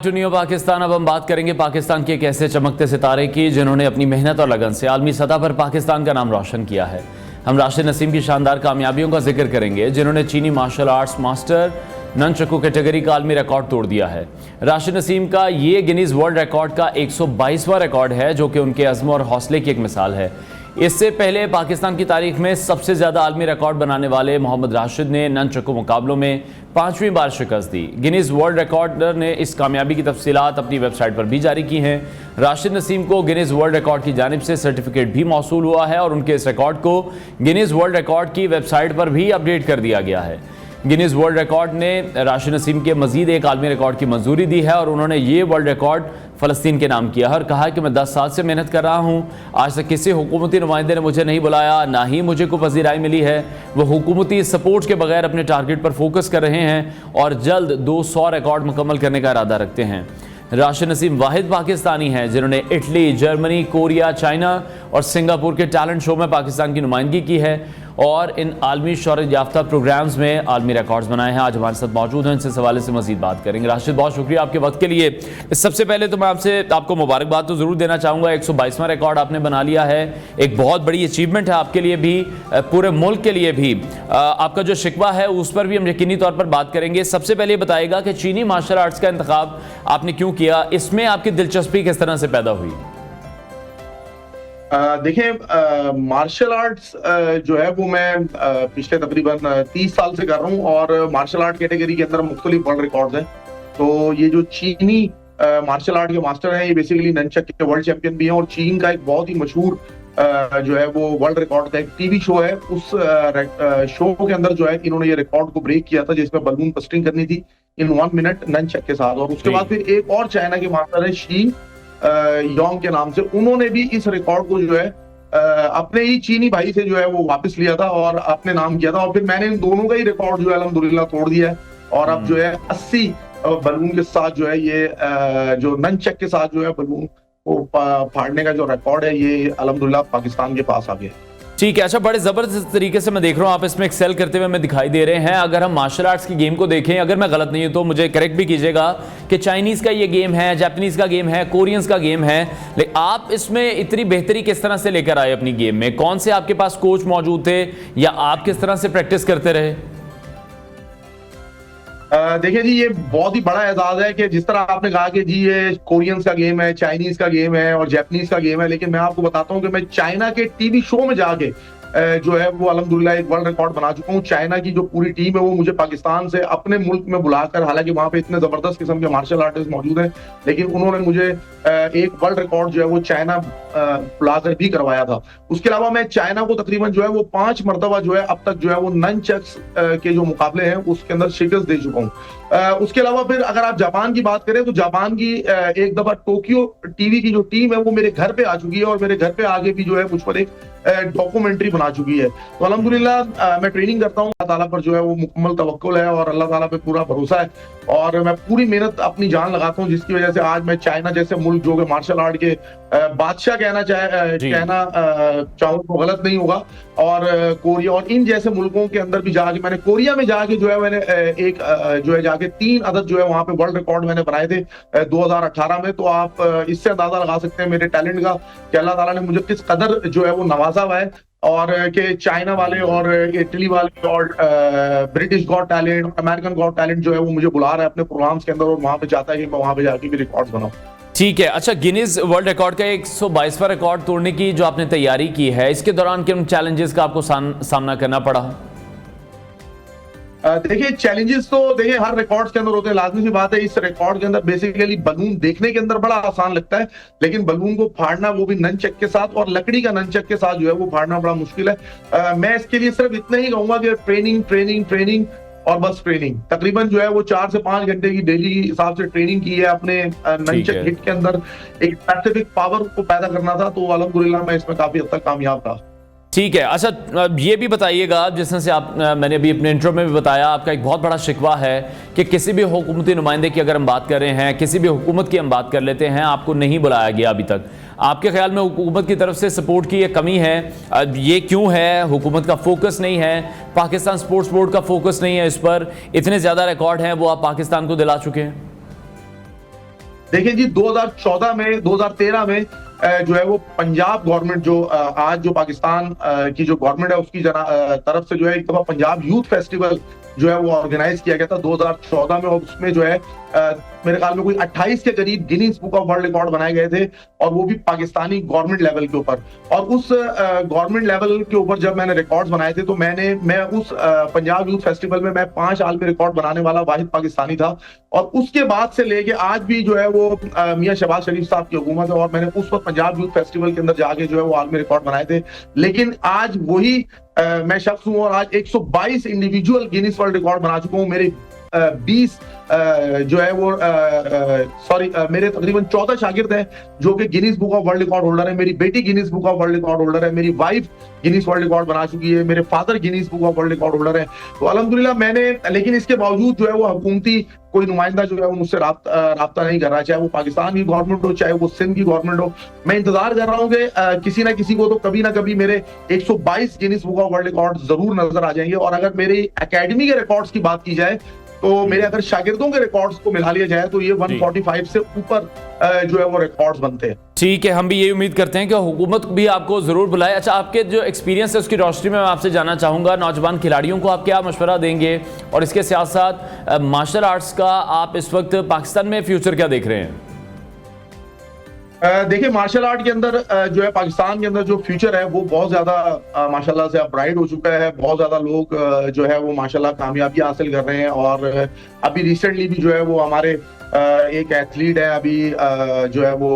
New Pakistan. अब हम बात करेंगे पाकिस्तान के एक ऐसे चमकते सितारे की जिन्होंने अपनी मेहनत और लगन से आलमी सतह पर पाकिस्तान का नाम रोशन किया है। हम राशिद नसीम की शानदार कामयाबियों का जिक्र करेंगे जिन्होंने चीनी मार्शल आर्ट्स मास्टर ननचक्कू कैटेगरी का आलमी रिकॉर्ड तोड़ दिया है। राशिद नसीम का ये गिनीज वर्ल्ड रिकॉर्ड का 122वां रिकॉर्ड है जो कि उनके अज़्म और हौसले की एक मिसाल है। इससे पहले पाकिस्तान की तारीख में सबसे ज़्यादा आलमी रिकॉर्ड बनाने वाले मोहम्मद राशिद ने ननचक्कू मुकाबलों में 5वीं बार शिकस्त दी। गिनीज वर्ल्ड रिकॉर्डर ने इस कामयाबी की तफसीलात अपनी वेबसाइट पर भी जारी की हैं। राशिद नसीम को गिनीज वर्ल्ड रिकॉर्ड की जानिब से सर्टिफिकेट भी मौसूल हुआ है और उनके इस रिकॉर्ड को गिनीज वर्ल्ड रिकॉर्ड की वेबसाइट पर भी अपडेट कर दिया गया है। गिनीज वर्ल्ड रिकॉर्ड ने राशिद नसीम के मजीद एक आलमी रिकॉर्ड की मंजूरी दी है और उन्होंने ये वर्ल्ड रिकॉर्ड फ़लस्तीन के नाम किया है और कहा है कि मैं 10 साल से मेहनत कर रहा हूँ। आज तक किसी हुकूमती नुमाइंदे ने मुझे नहीं बुलाया, ना ही मुझे कोई पजीराई मिली है। वो हुकूमती सपोर्ट के बगैर अपने टारगेट पर फोकस कर रहे हैं और जल्द 200 रिकॉर्ड मुकम्मल करने का इरादा रखते हैं। राशिद नसीम वाहिद पाकिस्तानी हैं जिन्होंने इटली, जर्मनी, कोरिया, चाइना और सिंगापुर के टैलेंट शो में पाकिस्तान की नुमाइंदगी की है और इन आलमी शोहरत याफ्ता प्रोग्राम्स में आलमी रिकॉर्ड्स बनाए हैं। आज हमारे साथ मौजूद हैं, इनसे सवाल से मजीद बात करेंगे। राशिद, बहुत शुक्रिया आपके वक्त के लिए। सबसे पहले तो मैं आपको मुबारकबाद तो ज़रूर देना चाहूँगा। 122वां रिकॉर्ड आपने बना लिया है, एक बहुत बड़ी अचीवमेंट है आपके लिए भी, पूरे मुल्क के लिए भी। आपका जो शिकवा है उस पर भी हम यकीनी तौर पर बात करेंगे। सबसे पहले बताइएगा कि चीनी मार्शल आर्ट्स का इंतखाब आपने क्यों किया, इसमें आपकी दिलचस्पी किस तरह से पैदा हुई? देखिए, मार्शल आर्ट्स जो है वो मैं पिछले तकरीबन 30 साल से कर रहा हूँ और मार्शल आर्ट कैटेगरी के अंदर मुख्तलिफ वर्ल्ड रिकॉर्ड्स हैं। तो ये जो चीनी मार्शल आर्ट के मास्टर हैं, ये बेसिकली ननचक के वर्ल्ड चैंपियन भी हैं और चीन का एक बहुत ही मशहूर जो है वो वर्ल्ड रिकॉर्ड का एक टीवी शो है। उस शो के अंदर जो है इन्होंने ये रिकॉर्ड को ब्रेक किया था जिसमें बलून बस्टिंग करनी थी इन 1 मिनट ननचक के साथ। और उसके बाद फिर एक और चाइना के मास्टर है शी योंग के नाम से, उन्होंने भी इस रिकॉर्ड को जो है अपने ही चीनी भाई से जो है वो वापस लिया था और अपने नाम किया था। और फिर मैंने इन दोनों का ही रिकॉर्ड जो है अल्हम्दुलिल्लाह तोड़ दिया है और अब जो है 80 बलून के साथ जो है ये जो ननचक के साथ जो है बलून को फाड़ने का जो रिकॉर्ड है ये अल्हम्दुलिल्लाह पाकिस्तान के पास आ गया है। ठीक है, अच्छा, बड़े ज़बरदस्त तरीके से मैं देख रहा हूँ आप इसमें एक्सेल करते हुए हमें दिखाई दे रहे हैं। अगर हम मार्शल आर्ट्स की गेम को देखें, अगर मैं गलत नहीं हूँ तो मुझे करेक्ट भी कीजिएगा कि चाइनीज़ का ये गेम है, जापानीज़ का गेम है, कोरियंस का गेम है, लेकिन आप इसमें इतनी बेहतरी किस तरह से लेकर आए अपनी गेम में? कौन से आपके पास कोच मौजूद थे या आप किस तरह से प्रैक्टिस करते रहे? देखिए जी, ये बहुत ही बड़ा एजाज है कि जिस तरह आपने कहा कि जी ये कोरियंस का गेम है, चाइनीज का गेम है और जापानीज का गेम है, लेकिन मैं आपको बताता हूँ कि मैं चाइना के टीवी शो में जाके जो है वो अल्हम्दुलिल्लाह एक वर्ल्ड रिकॉर्ड बना चुका हूँ। चाइना की जो पूरी टीम है वो मुझे पाकिस्तान से अपने मुल्क में बुलाकर, हालांकि वहां पे इतने जबरदस्त किस्म के मार्शल आर्टिस्ट मौजूद हैं, लेकिन उन्होंने मुझे एक वर्ल्ड रिकॉर्ड जो है वो चाइना बुलाकर भी करवाया था। उसके अलावा मैं चाइना को तकरीबन जो है वो 5 मरतबा जो है अब तक जो है वो ननचक्स के जो मुकाबले हैं उसके अंदर शिकस्त दे चुका हूँ। उसके अलावा फिर अगर आप जापान की बात करें तो जापान की एक दफा टोक्यो टीवी की जो टीम है वो मेरे घर पे आ चुकी है और मेरे घर पे आगे भी जो है मुझ पर एक डॉक्यूमेंट्री बना चुकी है। तो अल्हम्दुलिल्लाह मैं ट्रेनिंग करता हूँ, अल्लाह ताला पर जो है वो मुकम्मल तवक्कुल है और अल्लाह ताला पे पूरा भरोसा है और मैं पूरी मेहनत अपनी जान लगाता हूँ, जिसकी वजह से आज मैं चाइना जैसे मुल्क जो कि मार्शल आर्ट के बादशाह कहना चाहूँ तो गलत नहीं होगा, और कोरिया और इन जैसे मुल्कों के अंदर भी जाके, मैंने कोरिया में जाके जो है मैंने एक जो है जाके 3 अदद जो है वहां पे वर्ल्ड रिकॉर्ड मैंने बनाए थे 2018 में। तो आप इससे अंदाजा लगा सकते हैं मेरे टैलेंट का कि अल्लाह ताला ने मुझे किस कदर जो है वो नवाजा हुआ है और कि चाइना वाले और इटली वाले और British got talent, American got talent जो है वो मुझे बुला रहा है अपने प्रोग्राम्स के अंदर और वहां पे चाहता है कि मैं वहां पे जाके भी रिकॉर्ड्स बनाऊं। ठीक है, अच्छा, गिनीज वर्ल्ड रिकॉर्ड का 122वां रिकॉर्ड तोड़ने की जो आपने तैयारी की है, इसके दौरान किन चैलेंजेस का आपको सामना करना पड़ा? देखिए, चैलेंजेस तो देखिए हर रिकॉर्ड्स के अंदर होते हैं, लाजमी सी बात है। इस रिकॉर्ड के अंदर बेसिकली बलून देखने के अंदर बड़ा आसान लगता है, लेकिन बलून को फाड़ना, वो भी ननचक के साथ और लकड़ी का ननचक के साथ जो है वो फाड़ना बड़ा मुश्किल है। मैं इसके लिए सिर्फ इतना ही कहूंगा कि ट्रेनिंग ट्रेनिंग ट्रेनिंग और बस ट्रेनिंग। तकरीबन जो है वो 4 से 5 घंटे की डेली हिसाब से ट्रेनिंग की है अपने ननचक हिट के अंदर एक स्पेसिफिक पावर को पैदा करना था। तो अल्हम्दुलिल्लाह मैं इसमें काफी हद तक कामयाब रहा। ठीक है, अच्छा, ये भी बताइएगा, जिस तरह से आप मैंने अभी अपने इंट्रो में भी बताया, आपका एक बहुत बड़ा शिकवा है कि किसी भी हुकूमती नुमाइंदे की अगर हम बात कर रहे हैं, किसी भी हुकूमत की हम बात कर लेते हैं, आपको नहीं बुलाया गया अभी तक। आपके ख्याल में हुकूमत की तरफ से सपोर्ट की ये कमी है, ये क्यों है? हुकूमत का फोकस नहीं है, पाकिस्तान स्पोर्ट्स बोर्ड का फोकस नहीं है इस पर, इतने ज़्यादा रिकॉर्ड हैं वो आप पाकिस्तान को दिला चुके हैं। देखिए जी 2014 में 2013 में जो है वो पंजाब गवर्नमेंट जो आज जो पाकिस्तान की जो गवर्नमेंट है उसकी तरफ से जो है एक दफा पंजाब यूथ फेस्टिवल जो है वो ऑर्गेनाइज किया गया था 2014 में और उसमें जो है मेरे ख्याल में कोई 28 के करीब Guinness book of world record बनाए गए थे और वो भी पाकिस्तानी गवर्नमेंट लेवल के ऊपर। और उस गवर्नमेंट लेवल के ऊपर जब मैंने रिकॉर्ड्स बनाए थे तो मैं उस पंजाब यूथ फेस्टिवल में मैं 5 साल में रिकॉर्ड बनाने वाला वाहिद पाकिस्तानी था। और उसके बाद से लेके आज भी जो है वो मियां शहबाज शरीफ साहब की हुकूमत है और मैंने उस वक्त पंजाब यूथ फेस्टिवल के अंदर जाके जो है वो आलमी रिकॉर्ड बनाए थे। लेकिन आज वही मैं शख्स हूं और आज 122 इंडिविजुअल गिनीज वर्ल्ड रिकॉर्ड बना चुका हूं। मेरे 20 जो है वो मेरे तकरीबन 14 शागिर्द हैं जो कि Guinness book of world record holder है। मेरी बेटी Guinness book of world record holder है, मेरी वाइफ गिनीज वर्ल्ड रिकॉर्ड बना चुकी है, मेरे father Guinness book of world record holder है। तो अल्हम्दुलिल्लाह मैंने, लेकिन इसके बावजूद जो है वो हुकूमती कोई नुमाइंदा जो है वो मुझसे राब्ता नहीं कर रहा, चाहे वो पाकिस्तान की गवर्नमेंट हो चाहे वो सिंध की गवर्नमेंट हो। मैं इंतजार कर रहा हूँ कि किसी ना किसी को तो कभी ना कभी मेरे 122 Guinness book of world record जरूर नजर आ जाएंगे। और अगर मेरी एकेडमी के रिकॉर्ड्स की बात की जाए तो मेरे अगर शागिर्दों के रिकॉर्ड्स को मिला लिया जाए तो ये 145 से ऊपर जो है वो रिकॉर्ड्स बनते हैं। ठीक है, हम भी यही उम्मीद करते हैं कि हुकूमत भी आपको जरूर बुलाए। अच्छा, आपके जो एक्सपीरियंस है उसकी रोशनी में मैं आपसे जानना चाहूंगा, नौजवान खिलाड़ियों को आप क्या मशवरा देंगे और इसके साथ साथ मार्शल आर्ट्स का आप इस वक्त पाकिस्तान में फ्यूचर क्या देख रहे हैं? देखिए मार्शल आर्ट के अंदर जो है पाकिस्तान के अंदर जो फ्यूचर है वो बहुत ज्यादा माशाल्लाह से अब ब्राइट हो चुका है। बहुत ज्यादा लोग जो है वो माशाल्लाह कामयाबी हासिल कर रहे हैं। और अभी रिसेंटली भी जो है वो हमारे एक एथलीट है अभी जो है वो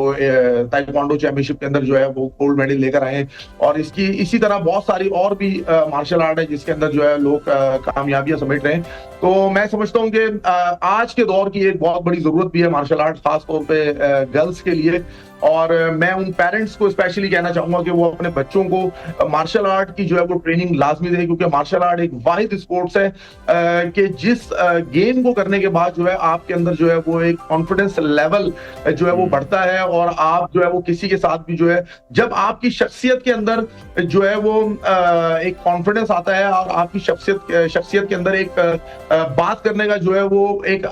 ताइक्वांडो चैंपियनशिप के अंदर जो है वो गोल्ड मेडल लेकर आए हैं। और इसी तरह बहुत सारी और भी मार्शल आर्ट है जिसके अंदर जो है लोग कामयाबियां समेट रहे हैं। तो मैं समझता हूँ कि आज के दौर की एक बहुत बड़ी जरूरत भी है मार्शल आर्ट, खासतौर पे गर्ल्स के लिए। और मैं उन पेरेंट्स को स्पेशली कहना चाहूंगा कि वो अपने बच्चों को मार्शल आर्ट की जो है वो ट्रेनिंग लाजमी दे, क्योंकि मार्शल आर्ट एक वाहिद स्पोर्ट्स है कि जिस गेम को करने के बाद जो है आपके अंदर जो है वो एक कॉन्फिडेंस लेवल जो है वो बढ़ता है। और आप जो है वो किसी के साथ भी जो है, जब आपकी शख्सियत के अंदर जो है वो एक कॉन्फिडेंस आता है और आपकी शख्सियत के अंदर एक बात करने का जो है वो एक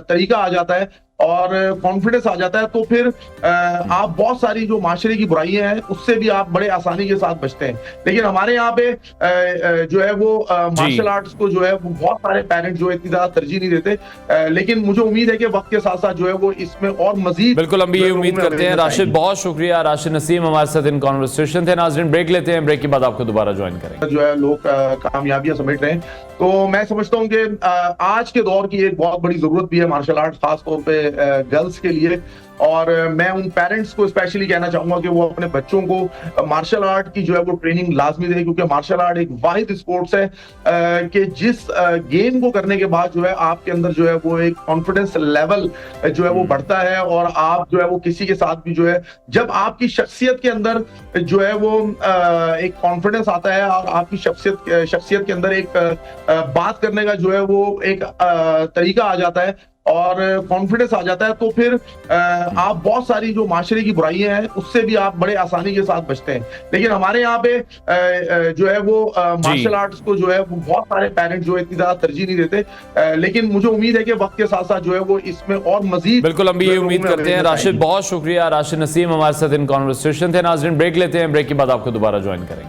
तरीका आ जाता है और कॉन्फिडेंस आ जाता है, तो फिर आप बहुत सारी जो माशरे की बुराइयां हैं उससे भी आप बड़े आसानी के साथ बचते हैं। लेकिन हमारे यहाँ पे जो है वो मार्शल आर्ट्स को जो है वो बहुत सारे पेरेंट्स जो है इतनी ज्यादा तरजीह नहीं देते। लेकिन मुझे उम्मीद है कि वक्त के साथ साथ जो है वो इसमें और मजीद, बिल्कुल हम भी ये उम्मीद करते हैं। राशिद, बहुत शुक्रिया। राशिद नसीम हमारे साथ इन कॉन्वर्सेशन थे। नाज़रीन, ब्रेक लेते हैं, ब्रेक के बाद आपको दोबारा ज्वाइन करेंगे। जो है लोग कामयाबियां समेट रहे हैं। तो मैं समझता हूँ कि आज के दौर की एक बहुत बड़ी जरूरत भी है मार्शल आर्ट, खासतौर पे गर्ल्स के लिए। और मैं उन पेरेंट्स को स्पेशली कहना चाहूंगा कि वो अपने बच्चों को मार्शल आर्ट की जो है वो ट्रेनिंग लाजमी दे, क्योंकि मार्शल आर्ट एक वाहिद स्पोर्ट्स है कि जिस गेम को करने के बाद जो है आपके अंदर जो है वो एक कॉन्फिडेंस लेवल जो है वो बढ़ता है। और आप जो है वो किसी के साथ भी जो है, जब आपकी शख्सियत के अंदर जो है वो एक कॉन्फिडेंस आता है और आपकी शख्सियत के अंदर एक बात करने का जो है वो एक तरीका आ जाता है और कॉन्फिडेंस आ जाता है, तो फिर आप बहुत सारी जो माशरे की बुराइयां हैं उससे भी आप बड़े आसानी के साथ बचते हैं। लेकिन हमारे यहाँ पे जो है वो मार्शल आर्ट्स को जो है वो बहुत सारे पेरेंट्स जो है इतनी ज्यादा तरजीह नहीं देते। लेकिन मुझे उम्मीद है कि वक्त के साथ साथ जो है वो इसमें और मजीद, बिल्कुल हम भी ये उम्मीद करते हैं। राशिद, बहुत शुक्रिया। राशिद नसीम हमारे साथ इन कॉन्वर्सेशन थे। नाज़रीन, ब्रेक लेते हैं, ब्रेक के बाद आपको दोबारा ज्वाइन करेंगे।